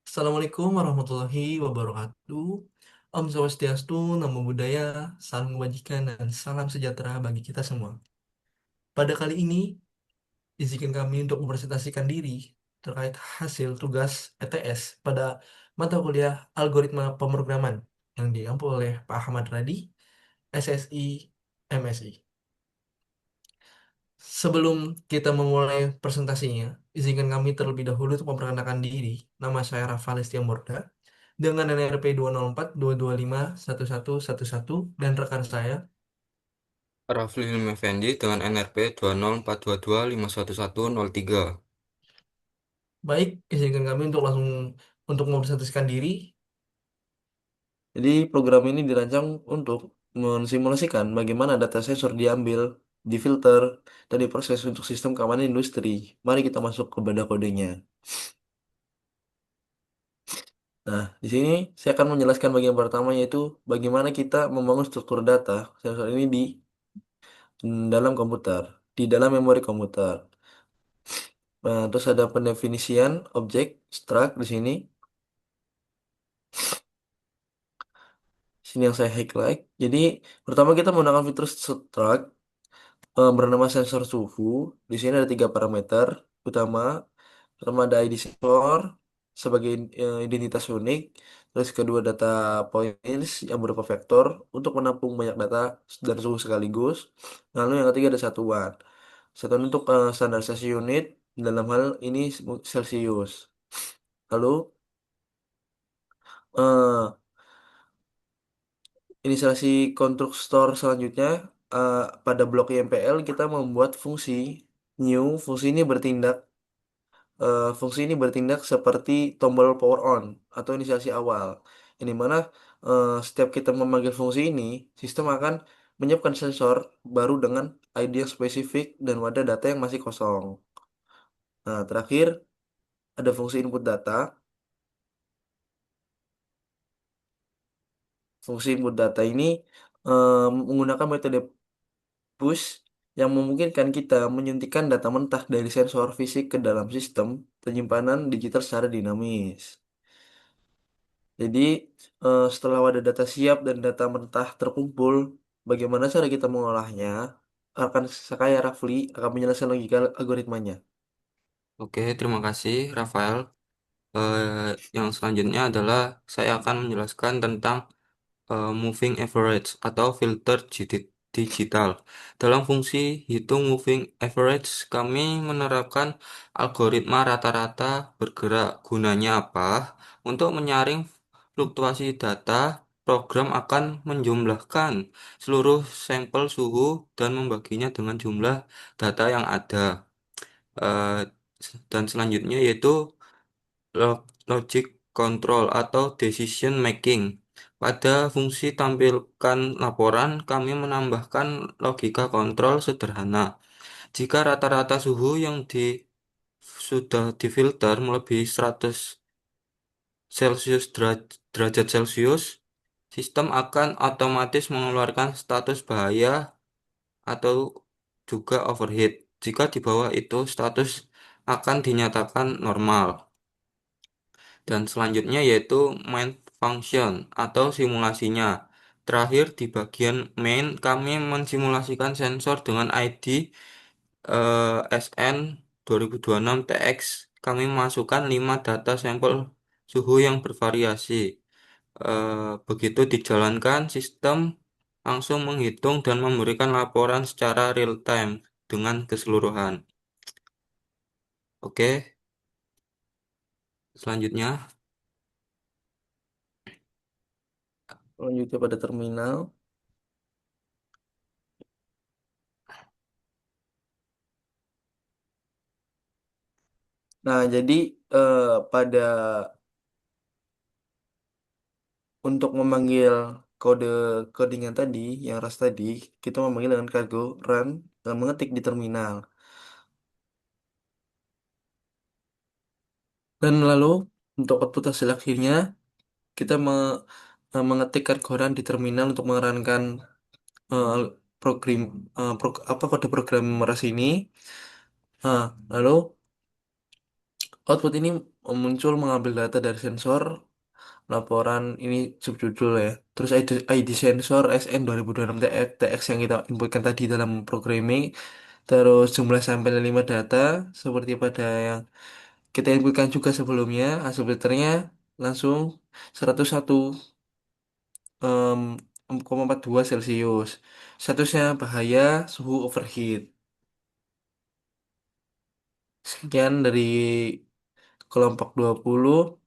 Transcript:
Assalamualaikum warahmatullahi wabarakatuh. Om Swastiastu, Namo Buddhaya, Salam Kebajikan, dan salam sejahtera bagi kita semua. Pada kali ini, izinkan kami untuk mempresentasikan diri terkait hasil tugas ETS pada mata kuliah Algoritma Pemrograman yang diampu oleh Pak Ahmad Radi, SSI, MSI. Sebelum kita memulai presentasinya, izinkan kami terlebih dahulu untuk memperkenalkan diri. Nama saya Rafa Lestiamorda dengan NRP 20422511111 dan rekan saya. Rafli Hilmi Effendi dengan NRP 20422511103. Baik, izinkan kami untuk langsung untuk mempresentasikan diri. Jadi program ini dirancang untuk mensimulasikan bagaimana data sensor diambil, difilter, dan diproses untuk sistem keamanan industri. Mari kita masuk ke benda kodenya. Nah, di sini saya akan menjelaskan bagian pertama yaitu bagaimana kita membangun struktur data sensor ini di dalam komputer, di dalam memori komputer. Nah, terus ada pendefinisian objek struct di sini. Sini yang saya highlight. Jadi, pertama kita menggunakan fitur struct bernama sensor suhu. Di sini ada tiga parameter utama. Pertama ada ID sensor sebagai identitas unik. Terus kedua data points yang berupa vektor untuk menampung banyak data dan suhu sekaligus. Lalu yang ketiga ada satuan. Satuan untuk standarisasi unit dalam hal ini Celsius. Lalu eh, inisialisasi konstruktor selanjutnya pada blok YMPL kita membuat fungsi new. Fungsi ini bertindak seperti tombol power on atau inisialisasi awal. Ini mana setiap kita memanggil fungsi ini, sistem akan menyiapkan sensor baru dengan ID yang spesifik dan wadah data yang masih kosong. Nah, terakhir ada fungsi input data. Fungsi input data ini menggunakan metode push yang memungkinkan kita menyuntikkan data mentah dari sensor fisik ke dalam sistem penyimpanan digital secara dinamis. Jadi, setelah wadah data siap dan data mentah terkumpul, bagaimana cara kita mengolahnya? Akan saya Rafli akan menjelaskan logika algoritmanya. Oke, terima kasih Rafael. Yang selanjutnya adalah saya akan menjelaskan tentang moving average atau filter digital. Dalam fungsi hitung moving average, kami menerapkan algoritma rata-rata bergerak. Gunanya apa? Untuk menyaring fluktuasi data, program akan menjumlahkan seluruh sampel suhu dan membaginya dengan jumlah data yang ada. Eh, dan selanjutnya yaitu logic control atau decision making. Pada fungsi tampilkan laporan, kami menambahkan logika kontrol sederhana. Jika rata-rata suhu yang sudah difilter melebihi 100 Celsius derajat Celcius, sistem akan otomatis mengeluarkan status bahaya atau juga overheat. Jika di bawah itu, status akan dinyatakan normal. Dan selanjutnya yaitu main function atau simulasinya. Terakhir di bagian main kami mensimulasikan sensor dengan ID SN 2026TX. Kami masukkan 5 data sampel suhu yang bervariasi. Begitu dijalankan, sistem langsung menghitung dan memberikan laporan secara real time dengan keseluruhan. Oke, selanjutnya. Lanjutnya pada terminal. Nah, jadi eh, pada untuk memanggil kode codingan tadi, yang ras tadi, kita memanggil dengan cargo run dan mengetik di terminal. Dan lalu untuk output hasil akhirnya kita mengetik cargo run di terminal untuk mengerankan eh, program apa kode program ras ini. Nah, lalu Output ini muncul mengambil data dari sensor, laporan ini subjudul ya. Terus ID sensor SN 2026 TX yang kita inputkan tadi dalam programming. Terus jumlah sampel 5 data seperti pada yang kita inputkan juga sebelumnya. Hasil filternya langsung 101 em, 0,42 Celcius. Statusnya bahaya, suhu overheat. Sekian dari kelompok 20.